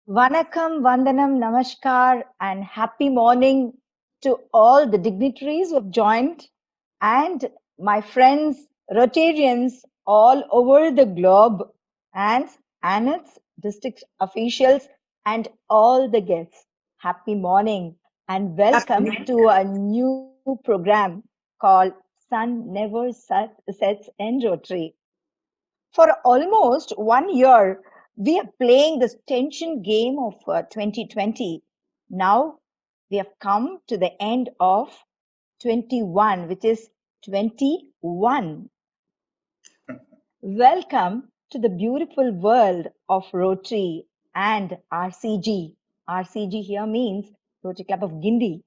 Vanakkam, Vandanam, Namaskar, and happy morning to all the dignitaries who have joined and my friends, Rotarians all over the globe, and its district officials, and all the guests. Happy morning and welcome to a new program called Sun Never Sets in Rotary. For almost 1 year, we are playing this tension game of 2020. Now we have come to the end of 21, which is 21. Welcome to the beautiful world of Rotary and RCG. RCG here means Rotary Club of Guindy,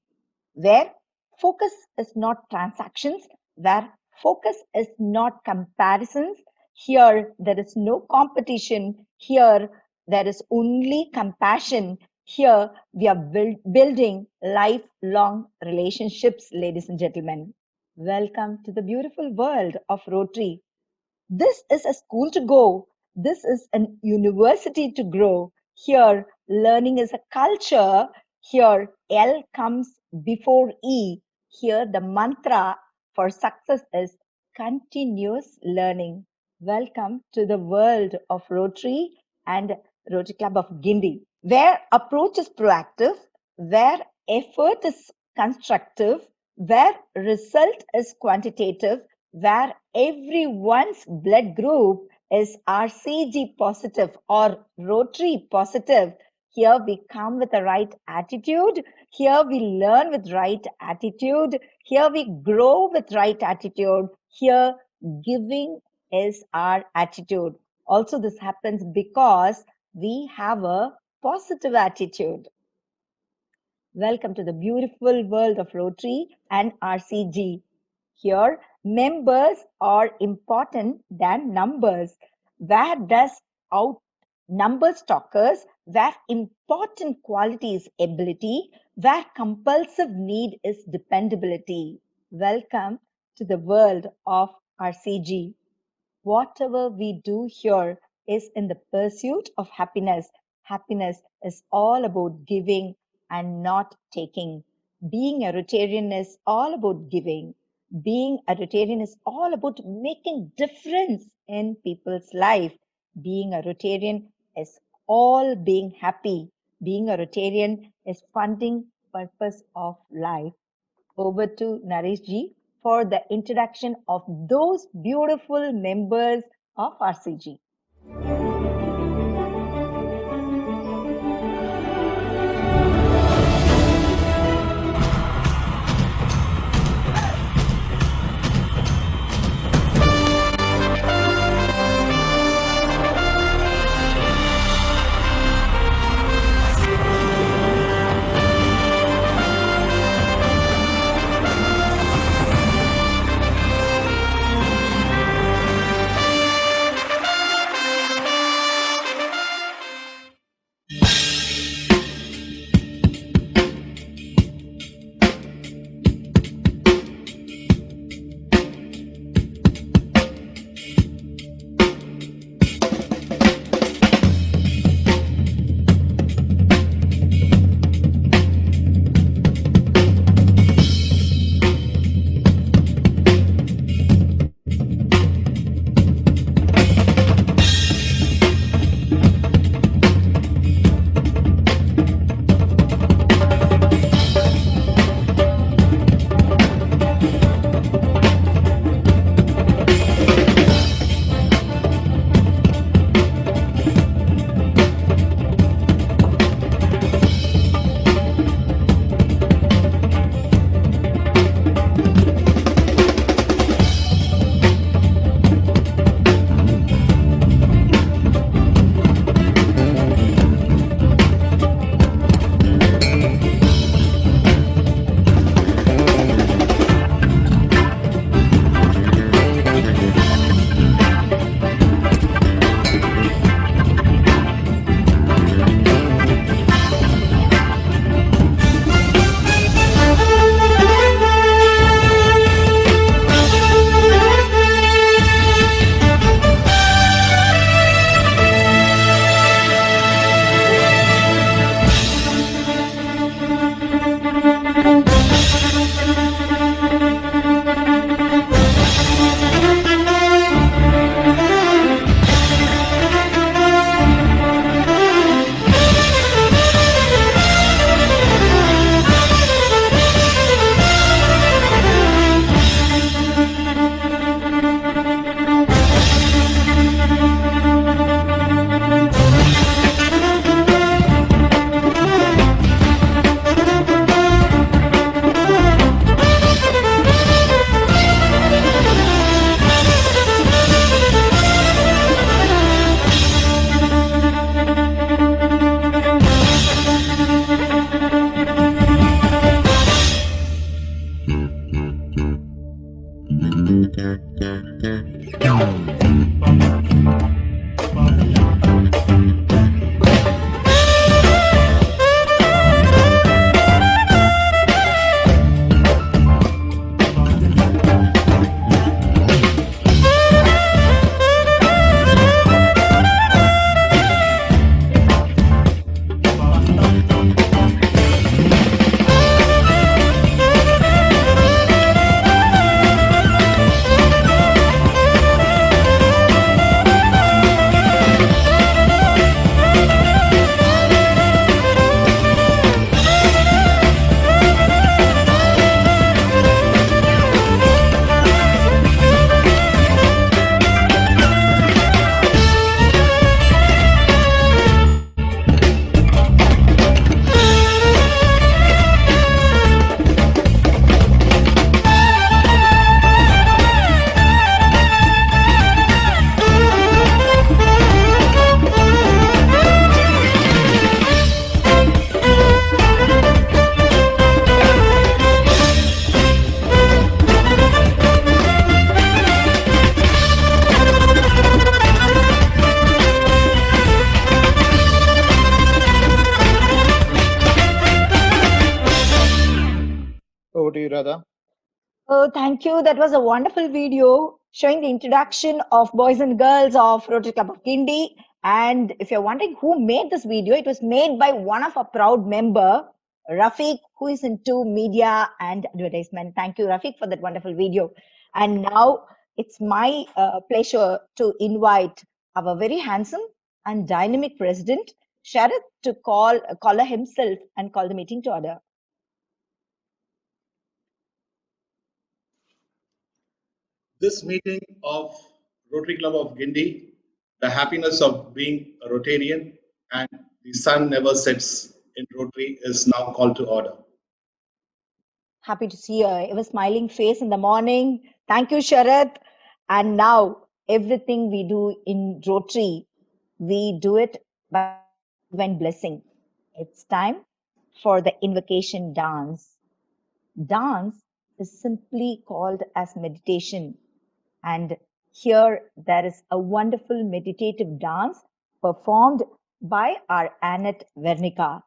where focus is not transactions, where focus is not comparisons. Here, there is no competition. Here, there is only compassion. Here, we are building lifelong relationships, ladies and gentlemen. Welcome to the beautiful world of Rotary. This is a school to go. This is an university to grow. Here, learning is a culture. Here, L comes before E. Here, the mantra for success is continuous learning. Welcome to the world of Rotary and Rotary Club of Guindy, where approach is proactive, where effort is constructive, where result is quantitative, where everyone's blood group is RCG positive or Rotary positive. Here we come with the right attitude. Here we learn with right attitude. Here we grow with right attitude. Here giving is our attitude. Also, this happens because we have a positive attitude. Welcome to the beautiful world of Rotary and RCG. Here, members are important than numbers. Where does out numbers talkers, where important quality is ability, where compulsive need is dependability. Welcome to the world of RCG. Whatever we do here is in the pursuit of happiness. Happiness is all about giving and not taking. Being a Rotarian is all about giving. Being a Rotarian is all about making difference in people's life. Being a Rotarian is all being happy. Being a Rotarian is funding purpose of life. Over to Naresh ji for the introduction of those beautiful members of RCG. Anuradha. Oh, thank you. That was a wonderful video showing the introduction of boys and girls of Rotary Club of Guindy. And if you're wondering who made this video, it was made by one of our proud member, Rafiq, who is into media and advertisement. Thank you, Rafiq, for that wonderful video. And now it's my pleasure to invite our very handsome and dynamic president, Sharath, to caller himself and call the meeting to order. This meeting of Rotary Club of Guindy, the happiness of being a Rotarian and the sun never sets in Rotary is now called to order. Happy to see a smiling face in the morning. Thank you, Sharath. And now, everything we do in Rotary, we do it by divine blessing. It's time for the invocation dance. Dance is simply called as meditation. And here there is a wonderful meditative dance performed by our Annette Vernica.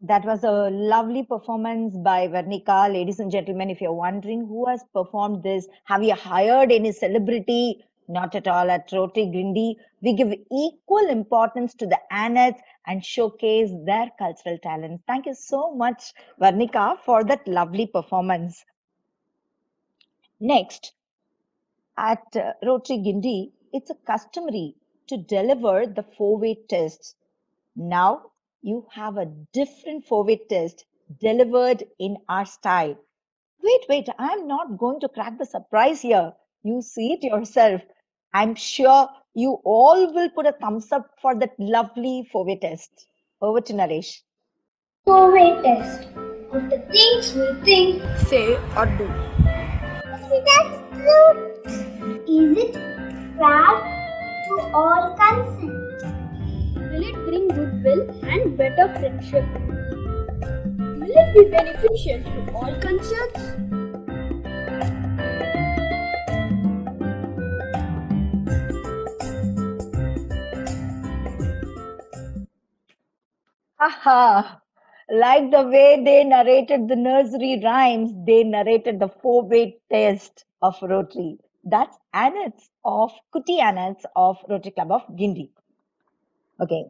That was a lovely performance by Vernica. Ladies and gentlemen, if you're wondering who has performed this, have you hired any celebrity? Not at all. At Rotary Guindy, we give equal importance to the Annettes and showcase their cultural talents. Thank you so much, Vernica, for that lovely performance. Next, at Rotary Guindy, it's a customary to deliver the four-way tests. Now you have a different four-way test delivered in our style. Wait, I'm not going to crack the surprise here. You see it yourself. I'm sure you all will put a thumbs up for that lovely four-way test. Over to Naresh. Four-way test of the things we think, say, or do. is that truth? Is it fair to all concerned? Will it bring goodwill and better friendship? Will it be beneficial to all concerned? Haha! Like the way they narrated the nursery rhymes, they narrated the four-way test of Rotary. That's Kuti Annets of Rotary Club of Guindy. Okay,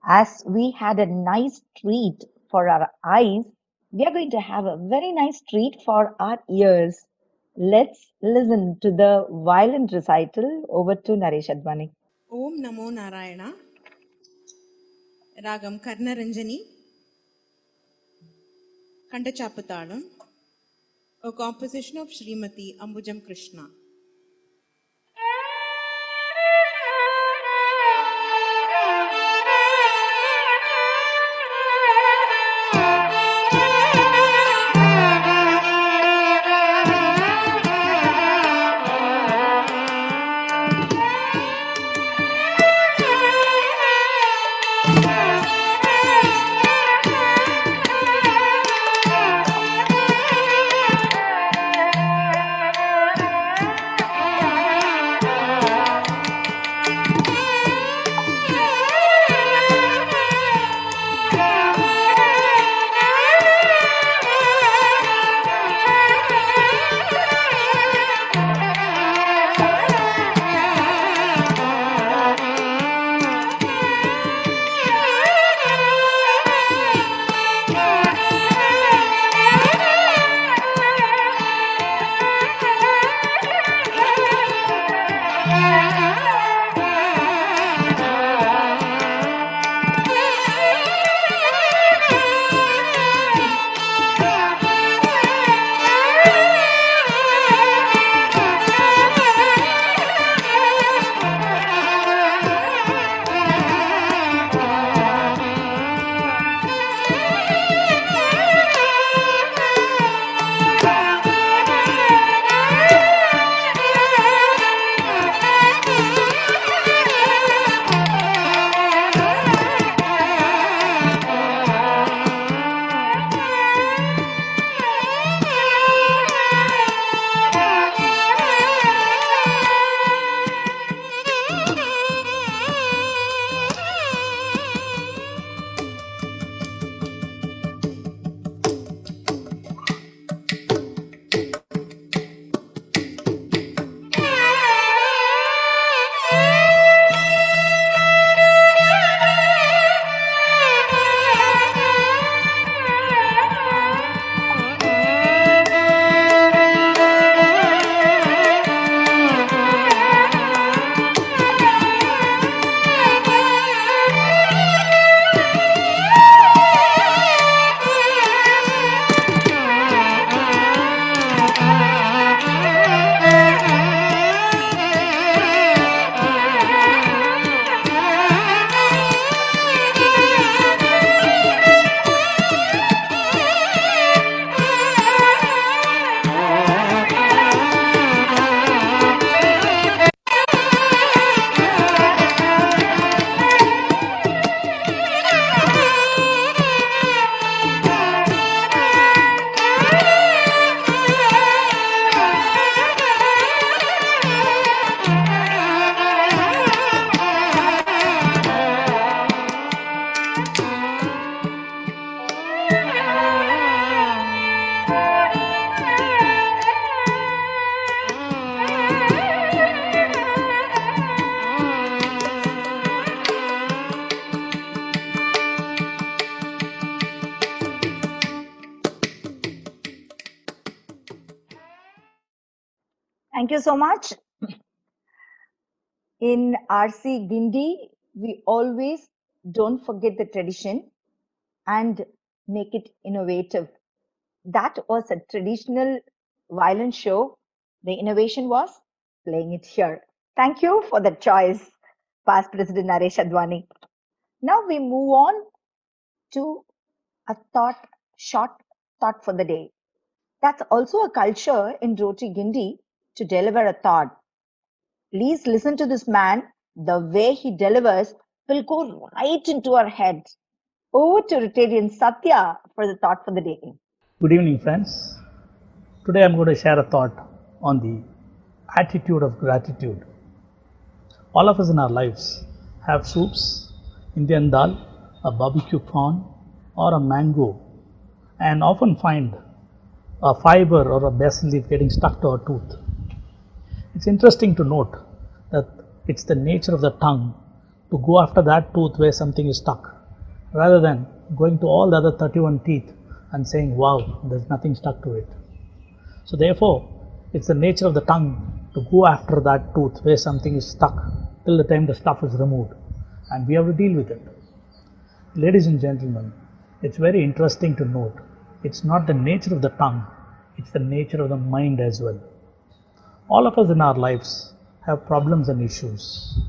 as we had a nice treat for our eyes, we are going to have a very nice treat for our ears. Let's listen to the violin recital. Over to Naresh Advani. Om Namo Narayana. Ragam Karnaranjani. Kantachapatalam. A composition of Srimati Ambujam Krishna. Thank you so much. In RC Guindy, we always don't forget the tradition and make it innovative. That was a traditional violin show. The innovation was playing it here. Thank you for the choice, Past President Naresh Advani. Now we move on to A short thought for the day. That's also a culture in Rotary Guindy to deliver a thought. Please listen to this man. The way he delivers will go right into our heads. Over to Rotarian Satya for the thought for the day. Good evening, friends. Today I'm going to share a thought on the attitude of gratitude. All of us in our lives have soups, Indian dal, a barbecue corn, or a mango, and often find a fiber or a basil leaf getting stuck to our tooth. It's interesting to note that it's the nature of the tongue to go after that tooth where something is stuck, rather than going to all the other 31 teeth and saying, wow, there's nothing stuck to it. So therefore, it's the nature of the tongue to go after that tooth where something is stuck till the time the stuff is removed, and we have to deal with it. Ladies and gentlemen, it's very interesting to note it's not the nature of the tongue, it's the nature of the mind as well. All of us in our lives have problems and issues,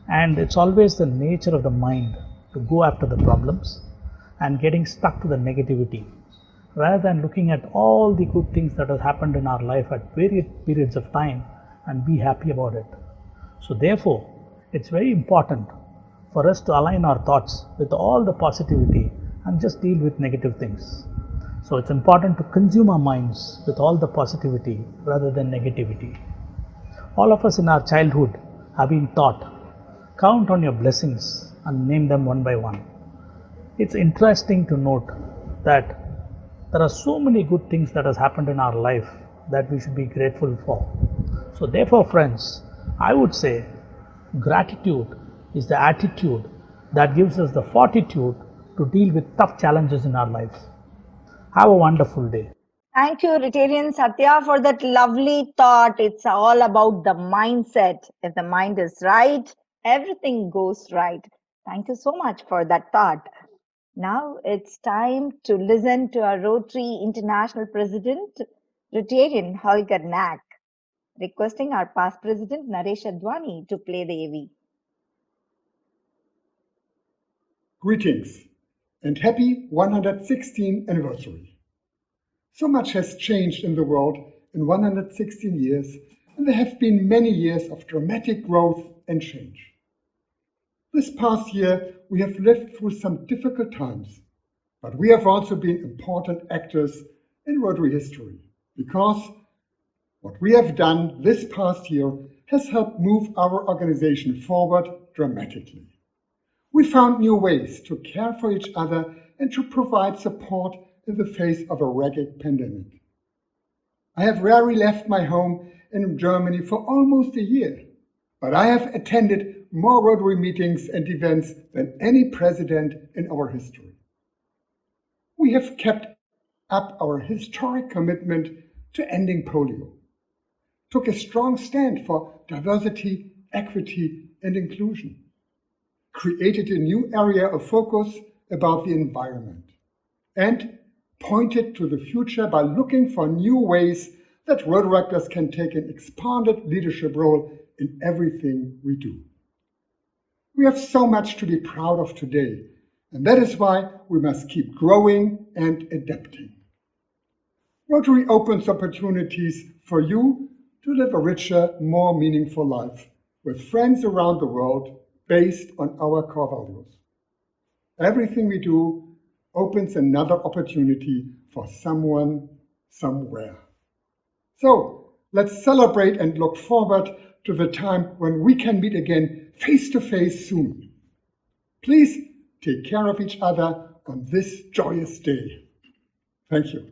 and it's always the nature of the mind to go after the problems and getting stuck to the negativity, rather than looking at all the good things that have happened in our life at various periods of time and be happy about it. So therefore, it's very important for us to align our thoughts with all the positivity and just deal with negative things. So it's important to consume our minds with all the positivity rather than negativity. All of us in our childhood have been taught, count on your blessings and name them one by one. It's interesting to note that there are so many good things that has happened in our life that we should be grateful for. So therefore, friends, I would say gratitude is the attitude that gives us the fortitude to deal with tough challenges in our life. Have a wonderful day. Thank you, Rotarian Satya, for that lovely thought. It's all about the mindset. If the mind is right, everything goes right. Thank you so much for that thought. Now it's time to listen to our Rotary International President, Rotarian Holger Knack, requesting our past president, Naresh Advani, to play the AV. Greetings and happy 116th anniversary. So much has changed in the world in 116 years, and there have been many years of dramatic growth and change. This past year, we have lived through some difficult times, but we have also been important actors in Rotary history, because what we have done this past year has helped move our organization forward dramatically. We found new ways to care for each other and to provide support in the face of a ragged pandemic. I have rarely left my home in Germany for almost a year, but I have attended more Rotary meetings and events than any president in our history. We have kept up our historic commitment to ending polio, took a strong stand for diversity, equity, and inclusion, created a new area of focus about the environment, and pointed to the future by looking for new ways that Rotaractors can take an expanded leadership role in everything we do. We have so much to be proud of today, and that is why we must keep growing and adapting. Rotary opens opportunities for you to live a richer, more meaningful life with friends around the world based on our core values. Everything we do opens another opportunity for someone, somewhere. So let's celebrate and look forward to the time when we can meet again face to face soon. Please take care of each other on this joyous day. Thank you.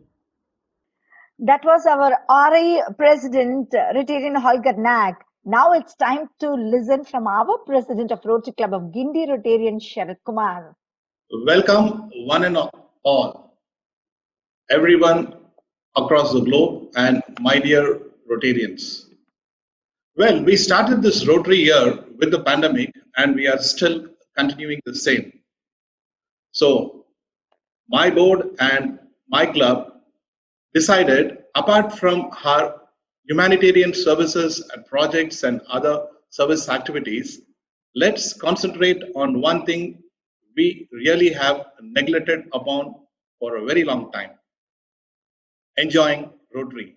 That was our RI President, Rotarian Holger Knack. Now it's time to listen from our President of Rotary Club of Guindy, Rotarian Sharad Kumar. Welcome, one and all, everyone across the globe, and my dear Rotarians. Well, we started this Rotary year with the pandemic, and we are still continuing the same. So, my board and my club decided, apart from our humanitarian services and projects and other service activities, let's concentrate on one thing we really have neglected upon for a very long time, enjoying Rotary.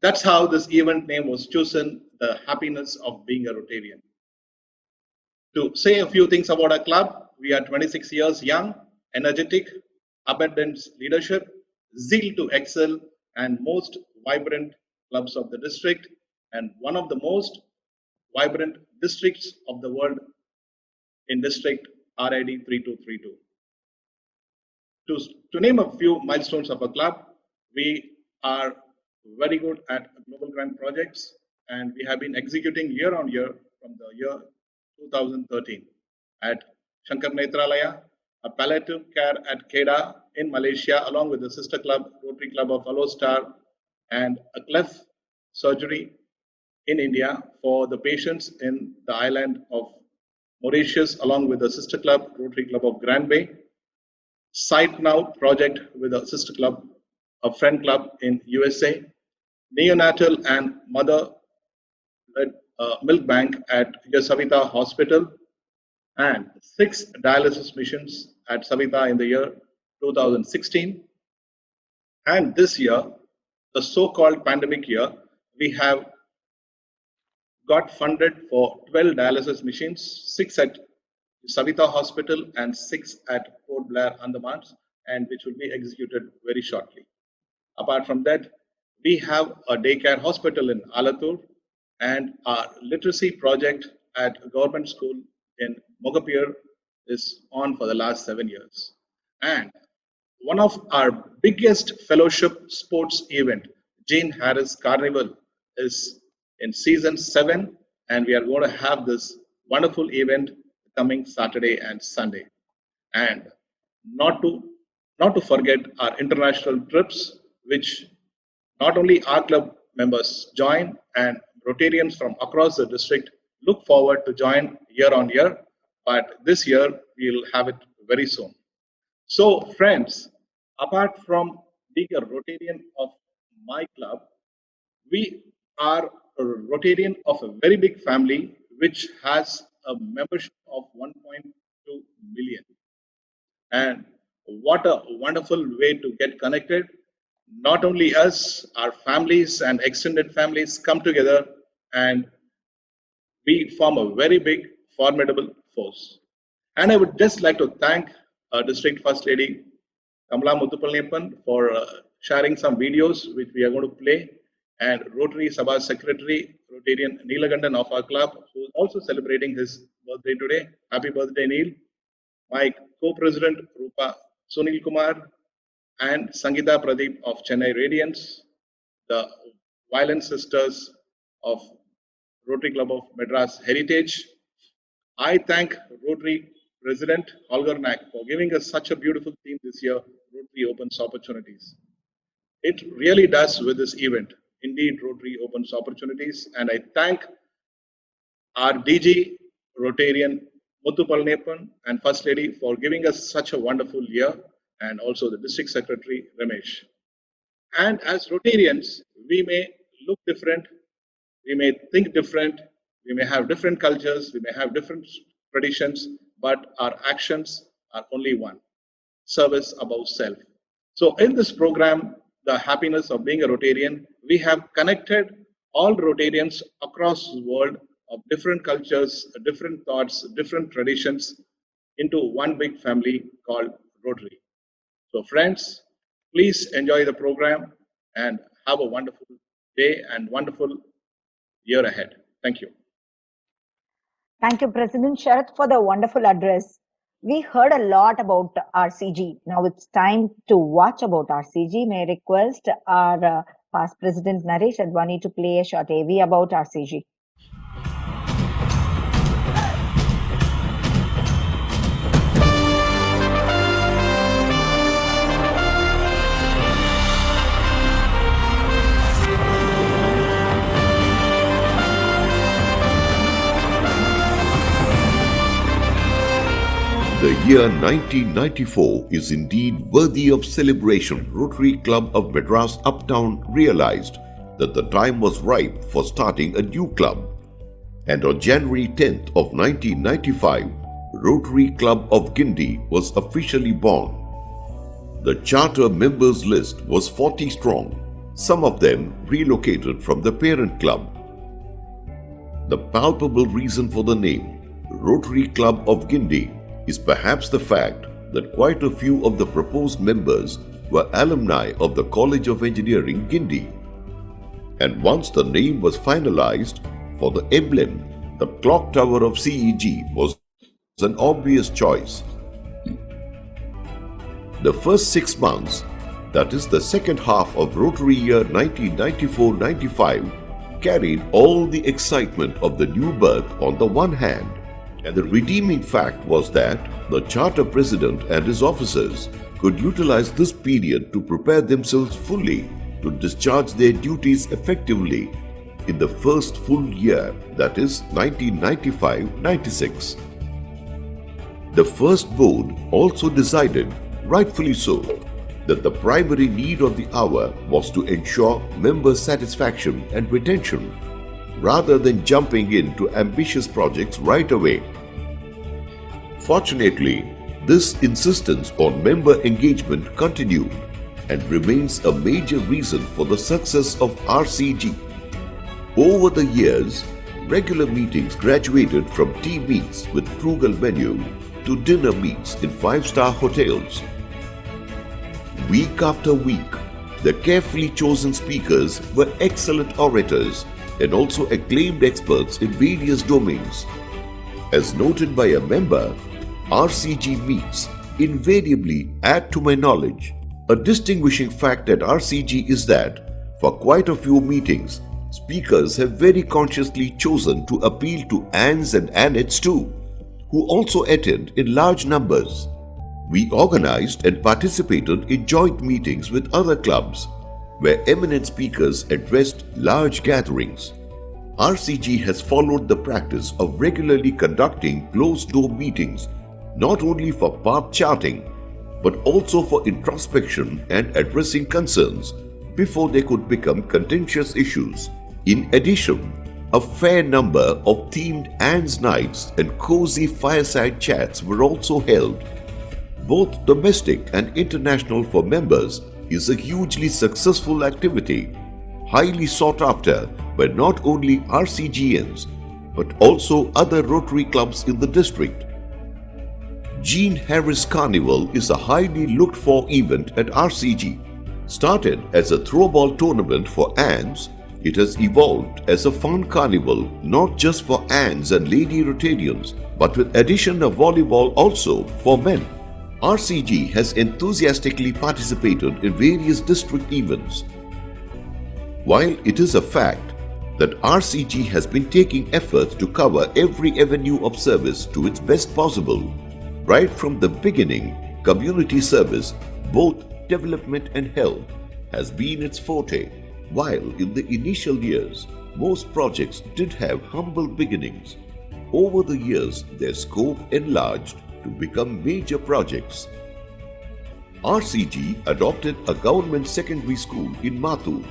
That's how this event name was chosen, the happiness of being a Rotarian. To say a few things about our club, we are 26 years young, energetic, abundant leadership, zeal to excel, and most vibrant clubs of the district, and one of the most vibrant districts of the world in district RID 3232. To name a few milestones of a club, we are very good at global grant projects, and we have been executing year on year from the year 2013 at Shankar Netralaya, a palliative care at Kedah in Malaysia, along with the sister club, Rotary Club of Alostar, and a cleft surgery in India for the patients in the island of Mauritius, along with the sister club, Rotary Club of Grand Bay. Site Now project with a sister club, a friend club in USA, neonatal and mother milk bank at Savita Hospital, and 6 dialysis missions at Savita in the year 2016. And this year, the so-called pandemic year, we have got funded for 12 dialysis machines, 6 at Savita Hospital and 6 at Port Blair, Andamans, and which will be executed very shortly. Apart from that, we have a daycare hospital in Alatur, and our literacy project at a government school in Mogapir is on for the last 7 years. And one of our biggest fellowship sports event, Jean Harris Carnival, is in season 7, and we are going to have this wonderful event coming Saturday and Sunday. And not to forget our international trips, which not only our club members join, and Rotarians from across the district look forward to join year on year, but this year we'll have it very soon. So friends, apart from being a Rotarian of my club, we are a Rotarian of a very big family which has a membership of 1.2 million. And what a wonderful way to get connected. Not only us, our families and extended families come together, and we form a very big, formidable force. And I would just like to thank District First Lady Kamala Muthupalniyappan for sharing some videos which we are going to play, and Rotary Sabha Secretary, Rotarian Neelagandan of our club, who is also celebrating his birthday today. Happy birthday, Neel. My co-president, Rupa Sunil Kumar, and Sangeeta Pradeep of Chennai Radiance, the Violent Sisters of Rotary Club of Madras Heritage. I thank Rotary President Holger Nack for giving us such a beautiful theme this year, Rotary Opens Opportunities. It really does with this event. Indeed, Rotary opens opportunities, and I thank our DG, Rotarian Muthupalniyappan, and First Lady for giving us such a wonderful year, and also the District Secretary, Ramesh. And as Rotarians, we may look different, we may think different, we may have different cultures, we may have different traditions, but our actions are only one: service above self. So in this program, The Happiness of Being a Rotarian, we have connected all Rotarians across the world of different cultures, different thoughts, different traditions into one big family called Rotary. So friends, please enjoy the program and have a wonderful day and wonderful year ahead. Thank you. Thank you, President Sharath, for the wonderful address. We heard a lot about RCG. Now it's time to watch about RCG. May I request our past President Naresh Advani to play a short AV about RCG. The year 1994 is indeed worthy of celebration. Rotary Club of Madras Uptown realized that the time was ripe for starting a new club. And on January 10th of 1995, Rotary Club of Guindy was officially born. The charter members list was 40 strong, some of them relocated from the parent club. The palpable reason for the name, Rotary Club of Guindy, is perhaps the fact that quite a few of the proposed members were alumni of the College of Engineering, Guindy. And once the name was finalized, for the emblem, the clock tower of CEG was an obvious choice. The first 6 months, that is the second half of Rotary year 1994-95, carried all the excitement of the new birth on the one hand, and the redeeming fact was that the charter president and his officers could utilize this period to prepare themselves fully to discharge their duties effectively in the first full year, that is 1995-96. The first board also decided, rightfully so, that the primary need of the hour was to ensure member satisfaction and retention, rather than jumping into ambitious projects right away. Fortunately, this insistence on member engagement continued and remains a major reason for the success of RCG. Over the years, regular meetings graduated from tea meets with frugal menu to dinner meets in 5-star hotels. Week after week, the carefully chosen speakers were excellent orators and also acclaimed experts in various domains. As noted by a member, RCG meets invariably add to my knowledge. A distinguishing fact at RCG is that, for quite a few meetings, speakers have very consciously chosen to appeal to Anns and Annettes too, who also attend in large numbers. We organized and participated in joint meetings with other clubs, where eminent speakers addressed large gatherings. RCG has followed the practice of regularly conducting closed-door meetings, not only for path charting, but also for introspection and addressing concerns before they could become contentious issues. In addition, a fair number of themed Anne's Nights and cozy fireside chats were also held. Both domestic and international for members is a hugely successful activity, highly sought after by not only RCGNs, but also other Rotary clubs in the district. Jean Harris Carnival is a highly looked for event at RCG. Started as a throwball tournament for Anns, it has evolved as a fun carnival not just for Anns and Lady Rotarians, but with addition of volleyball also for men. RCG has enthusiastically participated in various district events. While it is a fact that RCG has been taking efforts to cover every avenue of service to its best possible, right from the beginning, community service, both development and health, has been its forte. While in the initial years, most projects did have humble beginnings, over the years their scope enlarged to become major projects. RCG adopted a government secondary school in Mathu.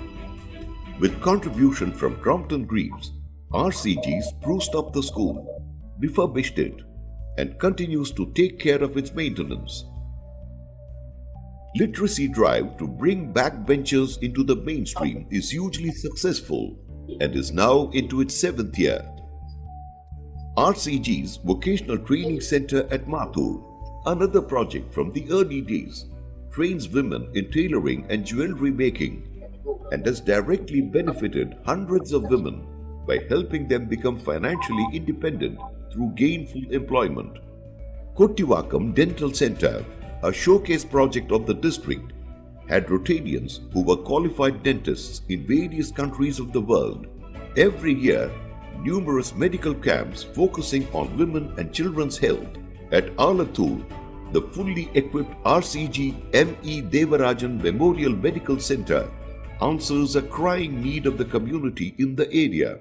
With contribution from Crompton Greaves, RCG spruced up the school, refurbished it, and continues to take care of its maintenance. Literacy drive to bring backbenchers into the mainstream is hugely successful and is now into its 7th year. RCG's Vocational Training Center at Mathu, another project from the early days, trains women in tailoring and jewelry making and has directly benefited hundreds of women by helping them become financially independent through gainful employment. Kottivakam Dental Center, a showcase project of the district, had Rotarians who were qualified dentists in various countries of the world. Every year, numerous medical camps focusing on women and children's health. At Alathur, the fully equipped RCG M.E. Devarajan Memorial Medical Center answers a crying need of the community in the area.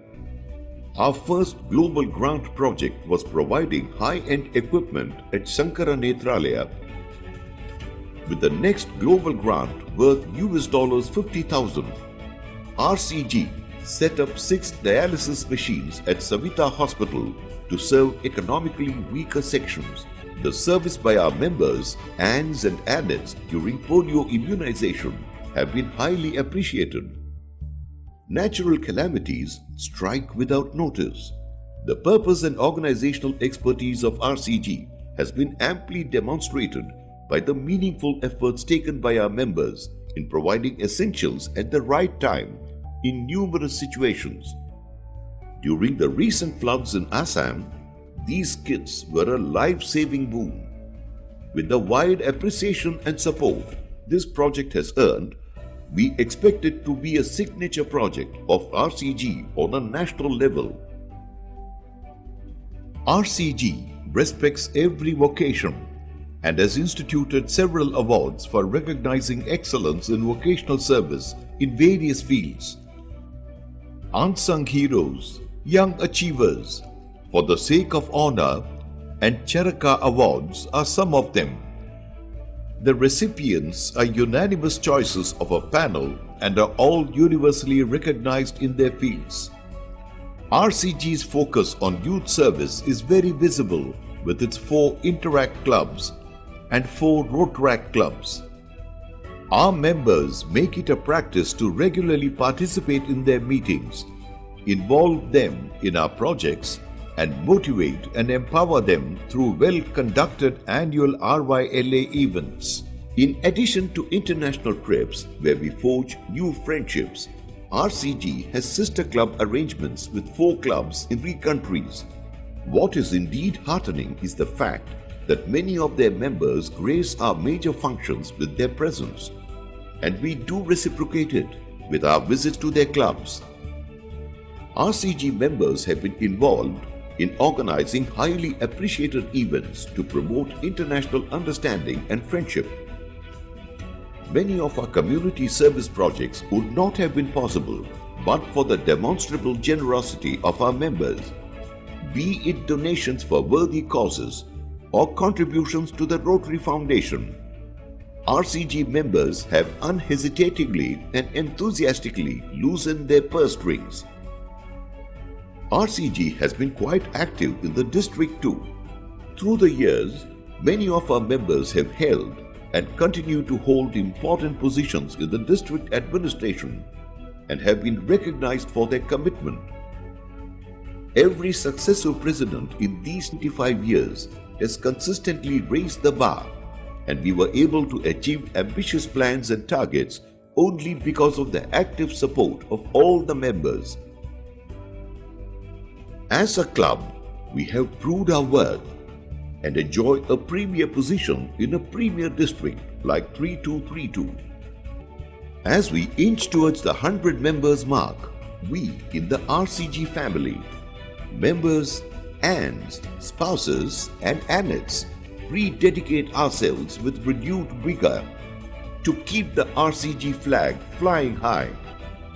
Our first global grant project was providing high-end equipment at Sankara Nethralaya. With the next global grant worth $50,000, RCG set up 6 dialysis machines at Savita Hospital to serve economically weaker sections. The service by our members, ANs and ANETs during polio immunization have been highly appreciated. Natural calamities strike without notice. The purpose and organizational expertise of RCG has been amply demonstrated by the meaningful efforts taken by our members in providing essentials at the right time in numerous situations. During the recent floods in Assam, these kits were a life-saving boon. With the wide appreciation and support this project has earned, we expect it to be a signature project of RCG on a national level. RCG respects every vocation and has instituted several awards for recognizing excellence in vocational service in various fields. Unsung heroes, young achievers, for the sake of honor, and Charaka awards are some of them. The recipients are unanimous choices of a panel and are all universally recognized in their fields. RCG's focus on youth service is very visible with its 4 Interact clubs and 4 Rotaract clubs. Our members make it a practice to regularly participate in their meetings, involve them in our projects, and motivate and empower them through well-conducted annual RYLA events. In addition to international trips where we forge new friendships, RCG has sister club arrangements with 4 clubs in 3 countries. What is indeed heartening is the fact that many of their members grace our major functions with their presence, and we do reciprocate it with our visits to their clubs. RCG members have been involved in organizing highly appreciated events to promote international understanding and friendship. Many of our community service projects would not have been possible but for the demonstrable generosity of our members, be it donations for worthy causes or contributions to the Rotary Foundation. RCG members have unhesitatingly and enthusiastically loosened their purse strings. RCG has been quite active in the district too. Through the years, many of our members have held and continue to hold important positions in the district administration and have been recognized for their commitment. Every successive president in these 25 years has consistently raised the bar, and we were able to achieve ambitious plans and targets only because of the active support of all the members. As a club, we have proved our worth and enjoy a premier position in a premier district like 3232. As we inch towards the 100 members mark, we in the RCG family, members, ANs, spouses and ANETs, rededicate ourselves with renewed vigor to keep the RCG flag flying high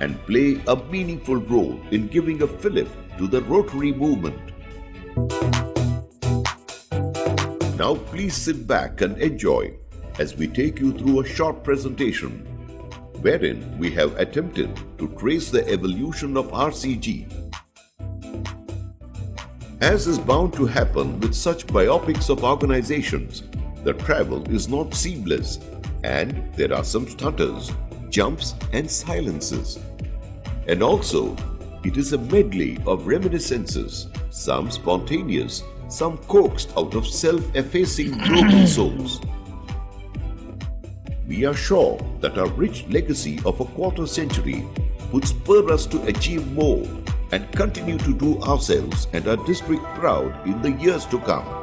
and play a meaningful role in giving a fillip to the Rotary movement. Now please sit back and enjoy as we take you through a short presentation wherein we have attempted to trace the evolution of RCG. As is bound to happen with such biopics of organizations, the travel is not seamless and there are some stutters, jumps and silences. And also, it is a medley of reminiscences, some spontaneous, some coaxed out of self-effacing global souls. We are sure that our rich legacy of a quarter century would spur us to achieve more and continue to do ourselves and our district proud in the years to come.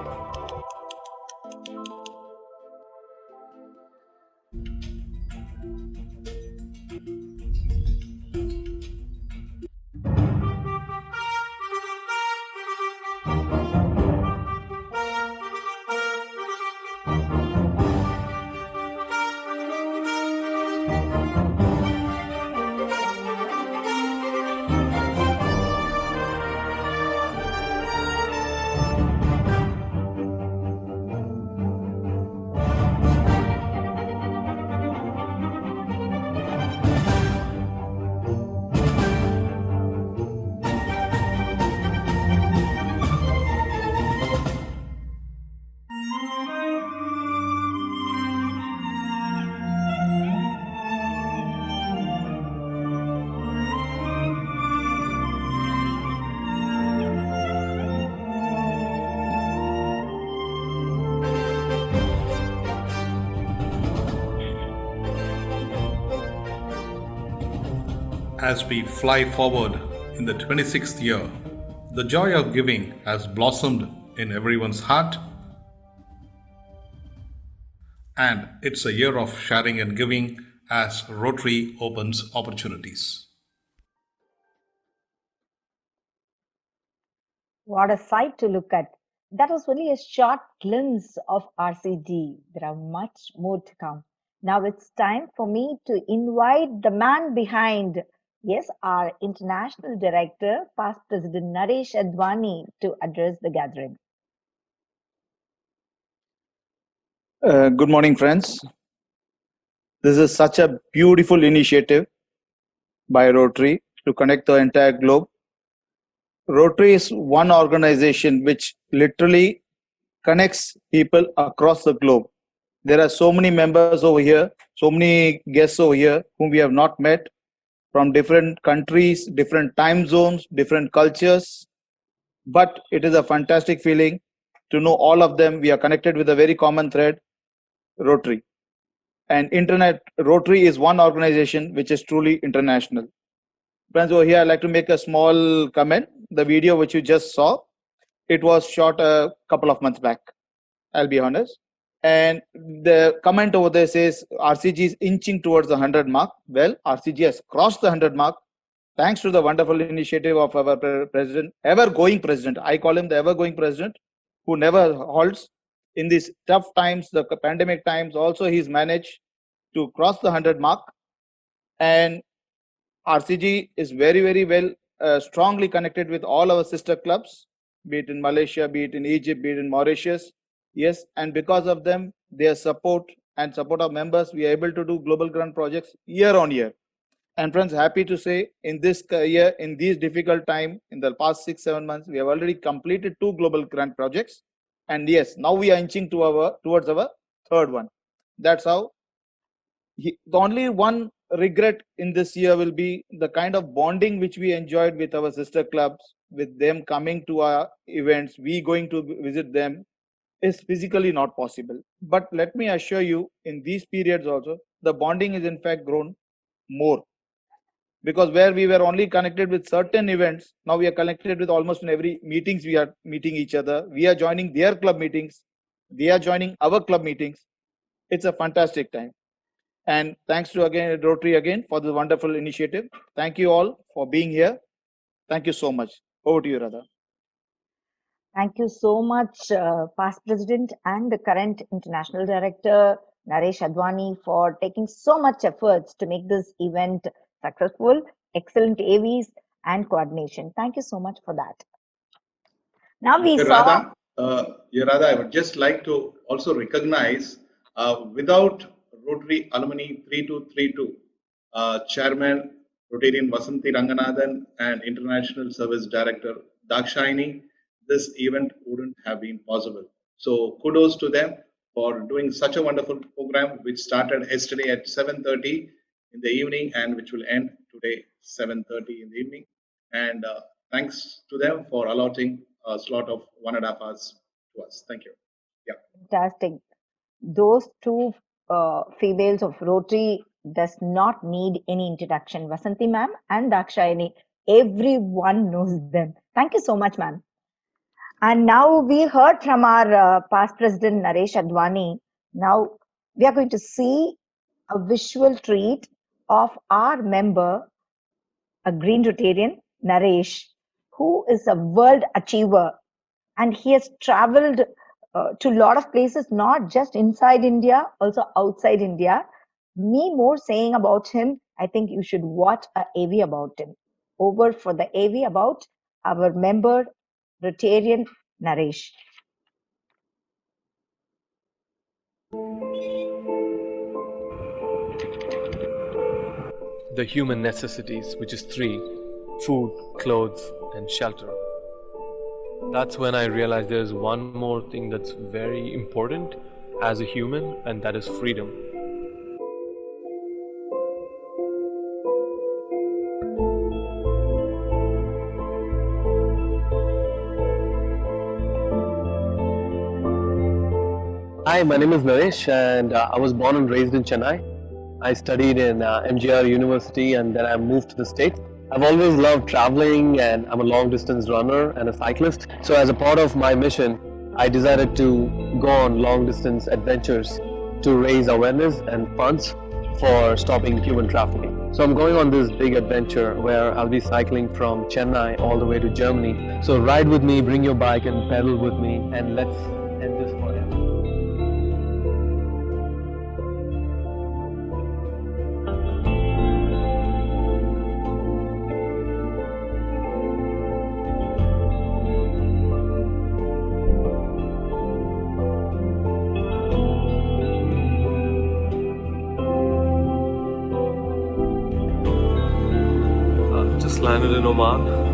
As we fly forward in the 26th year, the joy of giving has blossomed in everyone's heart, and it's a year of sharing and giving as Rotary opens opportunities. What a sight to look at. That was only a short glimpse of RCD. There are much more to come. Now it's time for me to invite the man behind, yes, our international director, past President Naresh Advani, to address the gathering. Good morning, friends. This is such a beautiful initiative by Rotary to connect the entire globe. Rotary is one organization which literally connects people across the globe. There are so many members over here, so many guests over here whom we have not met, from different countries, different time zones, different cultures. But it is a fantastic feeling to know all of them. We are connected with a very common thread, Rotary. And Internet Rotary is one organization which is truly international. Friends, over here, I'd like to make a small comment. The video which you just saw, it was shot a couple of months back, I'll be honest. And the comment over there says RCG is inching towards the 100 mark. Well, RCG has crossed the 100 mark thanks to the wonderful initiative of our president, ever-going president. I call him the ever-going president, who never halts. In these tough times, the pandemic times, also he's managed to cross the 100 mark. And RCG is very, very well, strongly connected with all our sister clubs, be it in Malaysia, be it in Egypt, be it in Mauritius. Yes, and because of them, their support and support of members, we are able to do global grant projects year on year. And friends, happy to say in this year, in these difficult time, in the past 6-7 months, we have already completed 2 global grant projects. And yes, now we are inching towards our third one. That's how. The only one regret in this year will be the kind of bonding which we enjoyed with our sister clubs, with them coming to our events, we going to visit them, is physically not possible. But let me assure you, in these periods also, the bonding is in fact grown more. Because where we were only connected with certain events, now we are connected with almost in every meetings we are meeting each other. We are joining their club meetings. They are joining our club meetings. It's a fantastic time. And thanks to again Rotary again for the wonderful initiative. Thank you all for being here. Thank you so much. Over to you, Radha. Thank you so much, past president and the current international director, Naresh Advani, for taking so much efforts to make this event successful, excellent AVs and coordination. Thank you so much for that. Now we saw... Radha, I would just like to also recognize, without Rotary Alumni 3232, Chairman Rotarian Vasanthi Ranganathan and International Service Director Dakshayani, this event wouldn't have been possible. So kudos to them for doing such a wonderful program, which started yesterday at 7:30 in the evening and which will end today 7:30 in the evening. And thanks to them for allotting a slot of 1.5 hours to us. Thank you. Yeah. Fantastic. Those two females of Rotary does not need any introduction. Vasanthi ma'am and Dakshayani, everyone knows them. Thank you so much, ma'am. And now we heard from our past president Naresh Advani. Now we are going to see a visual treat of our member, a Green Rotarian, Naresh, who is a world achiever. And he has traveled to a lot of places, not just inside India, also outside India. Me more saying about him, I think you should watch a AV about him. Over for the AV about our member, Rotarian Naresh. The human necessities, which is 3: food, clothes, and shelter. That's when I realized there's one more thing that's very important as a human, and that is freedom. Hi, my name is Naresh, and I was born and raised in Chennai. I studied in MGR University and then I moved to the States. I've always loved traveling and I'm a long distance runner and a cyclist. So as a part of my mission, I decided to go on long distance adventures to raise awareness and funds for stopping human trafficking. So I'm going on this big adventure where I'll be cycling from Chennai all the way to Germany. So ride with me, bring your bike and pedal with me, and let's end this forever. Just landed in Oman.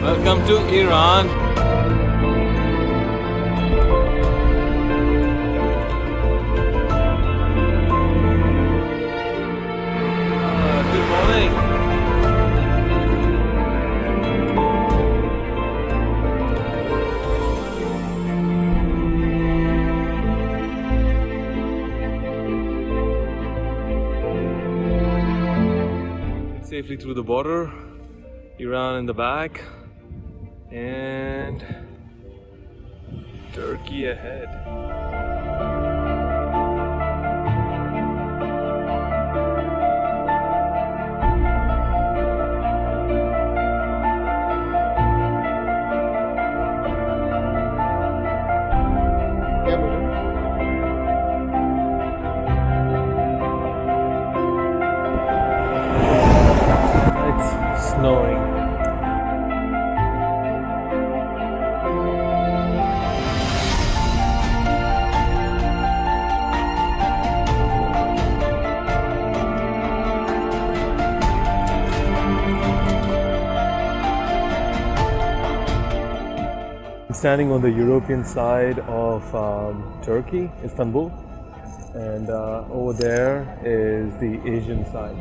Welcome to Iran. Good morning. Safely through the border, Iran in the back. And Turkey ahead. It's snowing. Standing on the European side of Turkey, Istanbul, and over there is the Asian side.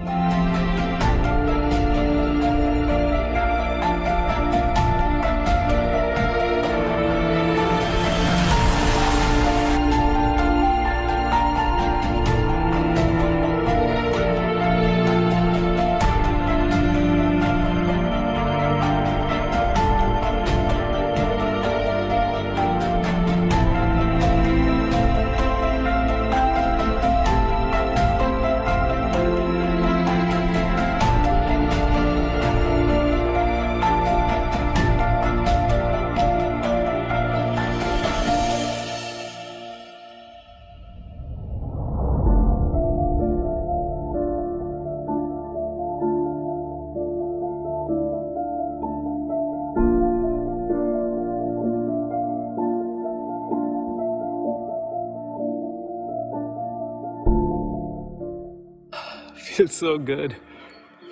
Feels so good.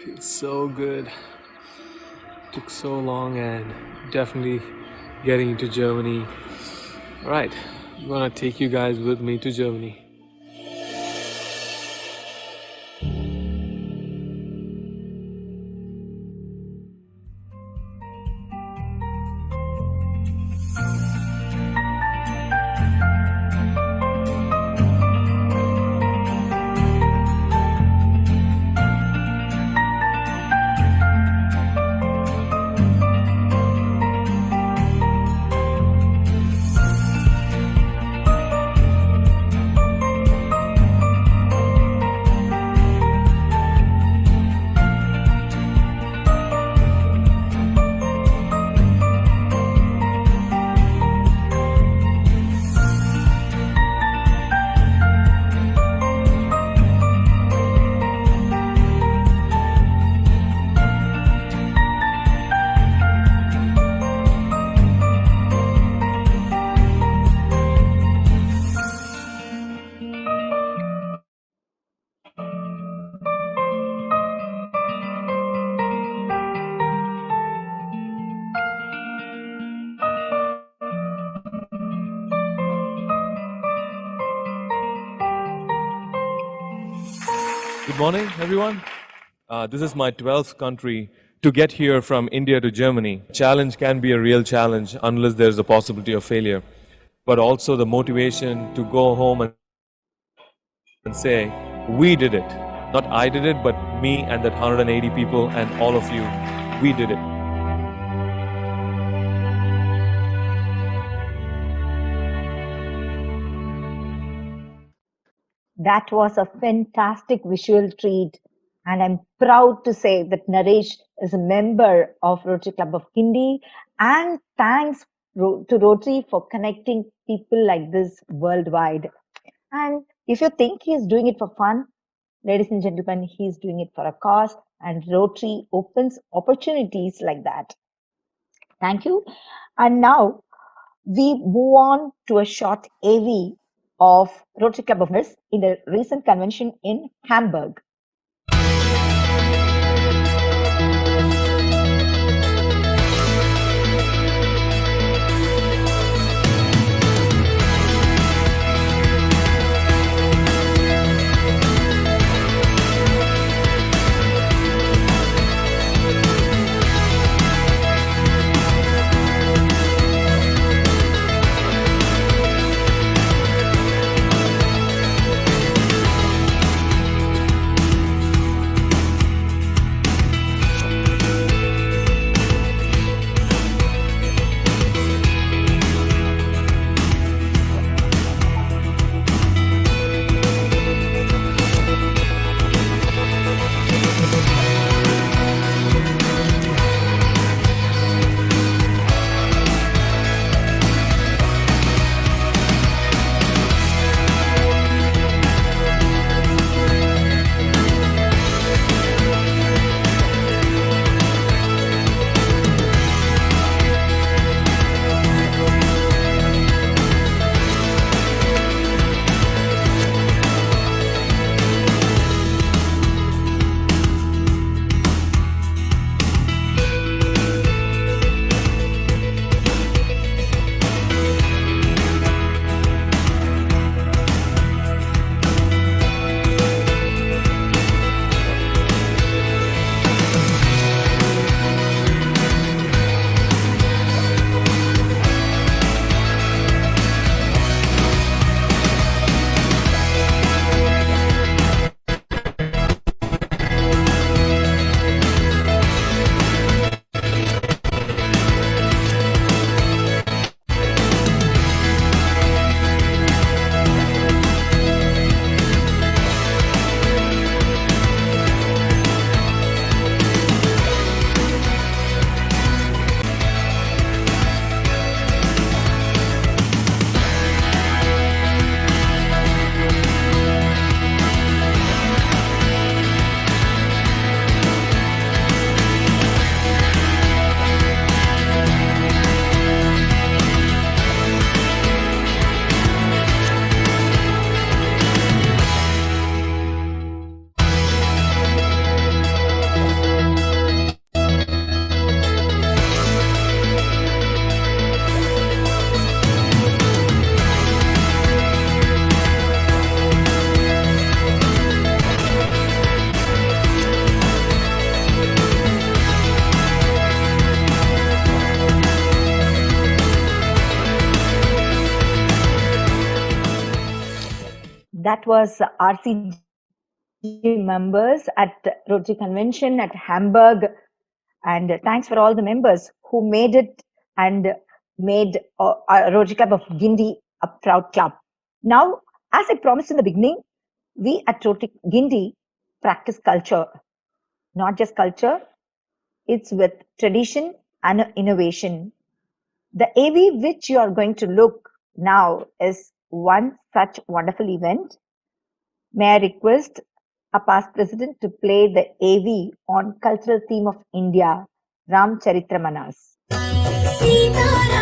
Feels so good. Took so long and definitely getting into Germany. Alright, I'm gonna take you guys with me to Germany. Good morning, everyone. This is my 12th country to get here from India to Germany. Challenge can be a real challenge unless there's a possibility of failure, but also the motivation to go home and say, we did it. Not I did it, but me and that 180 people and all of you, we did it. That was a fantastic visual treat, and I'm proud to say that Naresh is a member of Rotary Club of Guindy, and thanks to Rotary for connecting people like this worldwide. And if you think he's doing it for fun, ladies and gentlemen, he's doing it for a cause, and Rotary opens opportunities like that. Thank you. And now we move on to a short AV of Rotary Club of members in the recent convention in Hamburg. That was RCG members at Rotary Convention at Hamburg. And thanks for all the members who made it and made Rotary Club of Guindy a proud club. Now, as I promised in the beginning, we at Rotary Guindy practice culture. Not just culture, it's with tradition and innovation. The AV which you are going to look now is one such wonderful event. May I request our past president to play the AV on cultural theme of India, Ram Charitramanas. Sitaram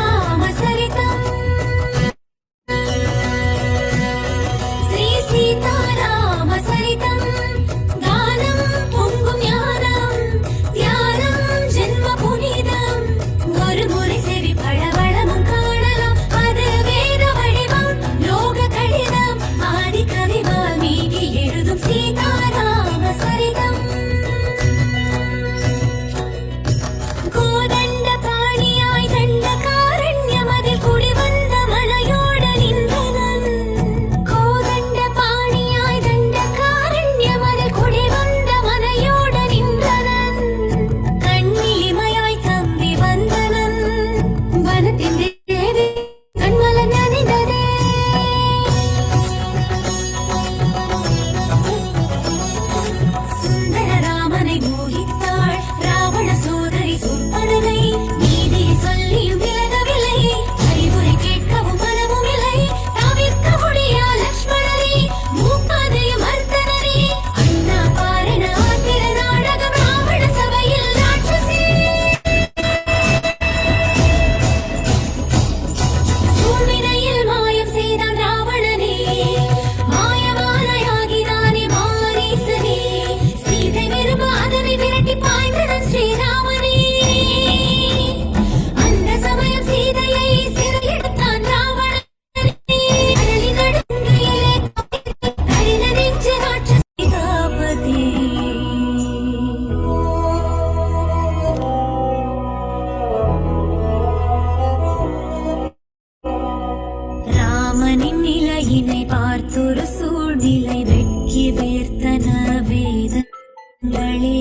உலகினை பார்த்தொரு சூழ்நிலை வெட்கி வேர்த்தன வேதங்களே